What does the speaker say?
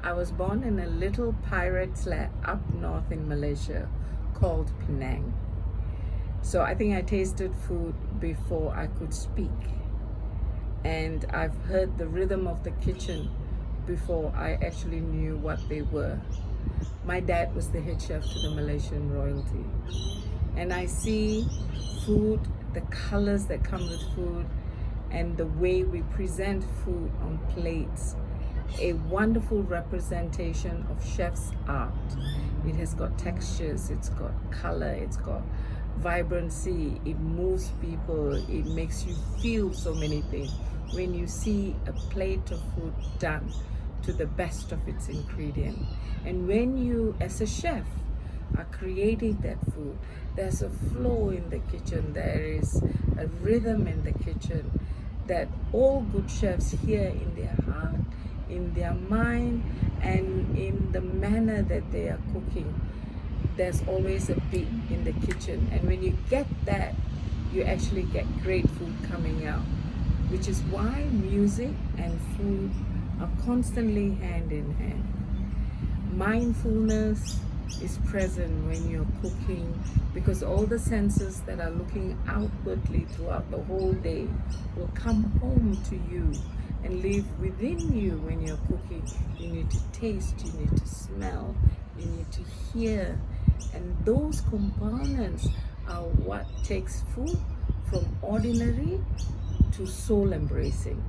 I was born in a little pirate flat up north in Malaysia called Penang. So I think I tasted food before I could speak. And I've heard the rhythm of the kitchen before I actually knew what they were. My dad was the head chef to the Malaysian royalty. And I see food, the colors that come with food, and the way we present food on plates, a wonderful representation of chef's art. It has got textures, it's got color, it's got vibrancy, it moves people, it makes you feel so many things when you see a plate of food done to the best of its ingredient. And when you, as a chef, are creating that food, there's a flow in the kitchen, there is a rhythm in the kitchen that all good chefs hear in their heart, in their mind, and in the manner that they are cooking. There's always a beat in the kitchen, and when you get that, you actually get great food coming out, which is why music and food are constantly hand in hand. Mindfulness is present when you're cooking, because all the senses that are looking outwardly throughout the whole day will come home to you and live within you when you're cooking. You need to taste, you need to smell, you need to hear, and those components are what takes food from ordinary to soul embracing.